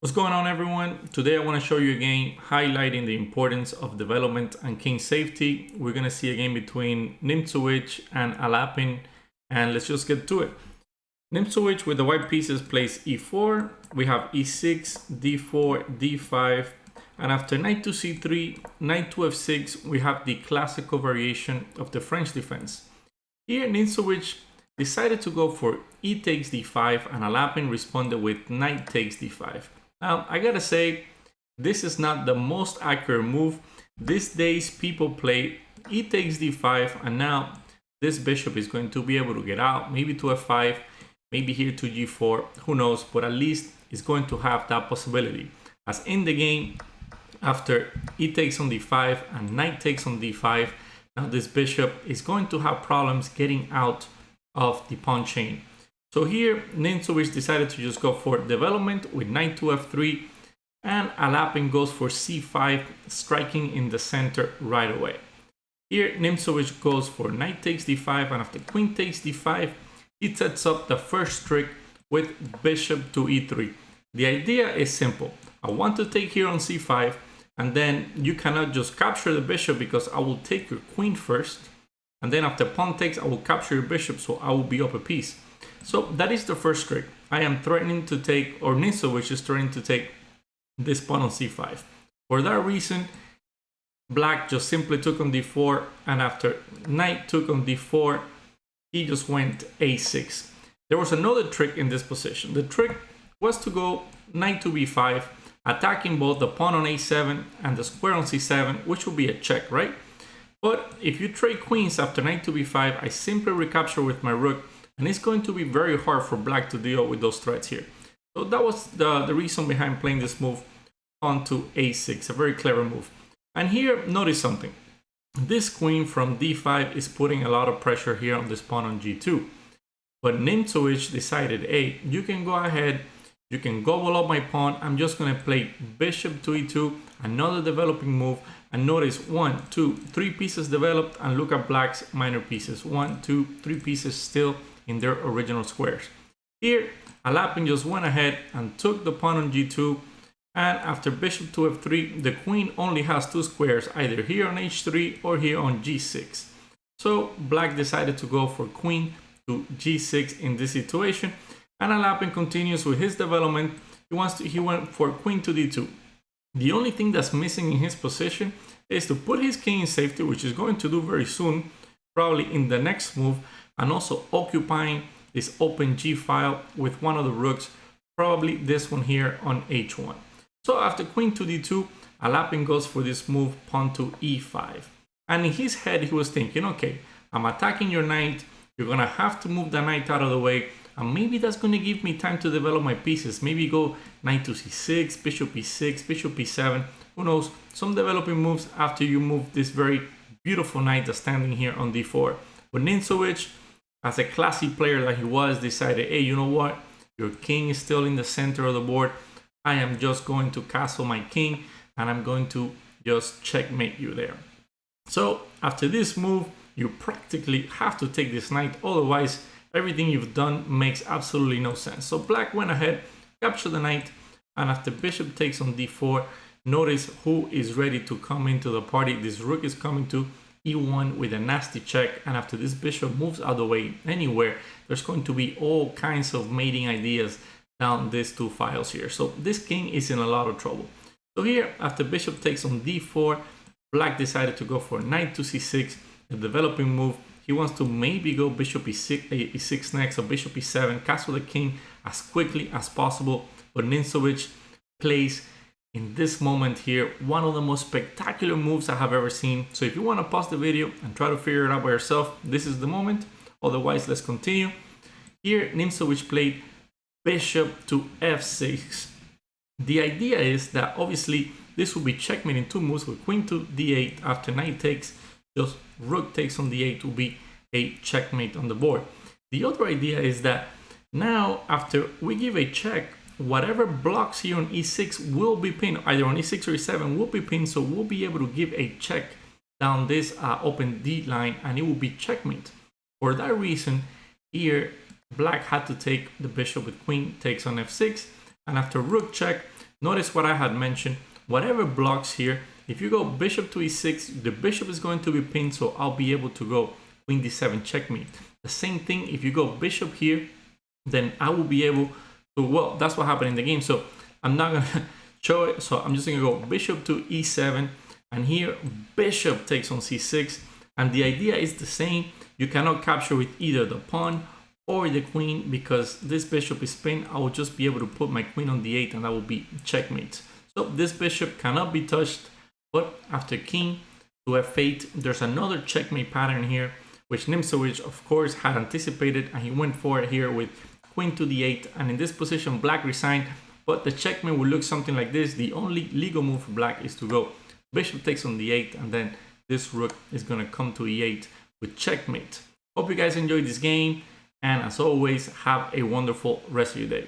What's going on, everyone? Today I want to show you a game highlighting the importance of development and king safety. We're going to see a game between Nimzowitsch and Alapin, and let's just get to it. Nimzowitsch with the white pieces plays e4. We have e6, d4, d5, and after knight to c3, knight to f6, we have the classical variation of the French defense. Here Nimzowitsch decided to go for e takes d5, and Alapin responded with knight takes d5. Now, I gotta say, this is not the most accurate move. These days, people play e takes d5, and now this bishop is going to be able to get out, maybe to f5, maybe here to g4, who knows, but at least it's going to have that possibility. As in the game, after e takes on d5 and knight takes on d5, now this bishop is going to have problems getting out of the pawn chain. So here, Nimzowitsch decided to just go for development with knight to f3, and Alapin goes for c5, striking in the center right away. Here, Nimzowitsch goes for knight takes d5, and after queen takes d5, he sets up the first trick with bishop to e3. The idea is simple. I want to take here on c5, and then you cannot just capture the bishop because I will take your queen first, and then after pawn takes, I will capture your bishop, so I will be up a piece. So that is the first trick. I am threatening to take, or Nimzowitsch is threatening to take this pawn on c5. For that reason, black just simply took on d4, and after knight took on d4, he just went a6. There was another trick in this position. The trick was to go knight to b5, attacking both the pawn on a7 and the square on c7, which would be a check, right? But if you trade queens after knight to b5, I simply recapture with my rook, and it's going to be very hard for black to deal with those threats here. So that was the reason behind playing this move on to a6, a very clever move. And here, notice something. This queen from d5 is putting a lot of pressure here on this pawn on g2. But Nimzowitsch decided, hey, you can go ahead, you can gobble up my pawn. I'm just going to play bishop to e2, another developing move. And notice 1, 2, 3 pieces developed, and look at black's minor pieces. 1, 2, 3 pieces still in their original squares. Here, Alapin just went ahead and took the pawn on g2, and after bishop to f3, the queen only has 2 squares, either here on h3 or here on g6. So black decided to go for queen to g6 in this situation, and Alapin continues with his development. He went for queen to d2. The only thing that's missing in his position is to put his king in safety, which he's going to do very soon, probably in the next move, and also occupying this open g file with one of the rooks, probably this one here on h1. So after queen to d2, Alapin goes for this move pawn to e5. And in his head, he was thinking, okay, I'm attacking your knight, you're gonna have to move the knight out of the way, and maybe that's gonna give me time to develop my pieces. Maybe go knight to c6, bishop e6, bishop e7, who knows, some developing moves after you move this very beautiful knight that's standing here on d4. But Nimzowitsch, as a classy player that he was, decided, hey, you know what? Your king is still in the center of the board. I am just going to castle my king, and I'm going to just checkmate you there. So after this move, you practically have to take this knight. Otherwise, everything you've done makes absolutely no sense. So black went ahead, captured the knight, and after bishop takes on d4, notice who is ready to come into the party. This rook is coming to e1 with a nasty check, and after this bishop moves out of the way anywhere, there's going to be all kinds of mating ideas down these 2 files here. So this king is in a lot of trouble. So here, after bishop takes on d4, black decided to go for knight to c6, a developing move. He wants to maybe go bishop e6 next, or bishop e7, castle the king as quickly as possible. But Nimzowitsch plays, in this moment here, one of the most spectacular moves I have ever seen. So if you want to pause the video and try to figure it out by yourself, this is the moment. Otherwise, let's continue. Here, Nimzowitsch played bishop to f6. The idea is that obviously this will be checkmate in 2 moves with queen to d8. After knight takes, just rook takes on d8 will be a checkmate on the board. The other idea is that now, after we give a check, whatever blocks here on e6 will be pinned, either on e6 or e7 will be pinned, so we'll be able to give a check down this open d line, and it will be checkmate. For that reason, here black had to take the bishop with queen takes on f6, and after rook check, Notice what I had mentioned, whatever blocks here, if you go bishop to e6, the bishop is going to be pinned, so I'll be able to go queen d7 checkmate. The same thing, if you go bishop here, then I will be able to, well, that's what happened in the game. So I'm not gonna show it. So I'm just gonna go bishop to e7, and here bishop takes on c6. And the idea is the same. You cannot capture with either the pawn or the queen, because this bishop is pinned. I will just be able to put my queen on d8, and that will be checkmate. So this bishop cannot be touched. But after king to f8, there's another checkmate pattern here, which Nimzowitsch, of course, had anticipated, and he went for it here with queen to d8. And in this position, black resigned, but the checkmate will look something like this. The only legal move for black is to go bishop takes on d8, and then this rook is going to come to e8 with checkmate. Hope you guys enjoyed this game, and as always, have a wonderful rest of your day.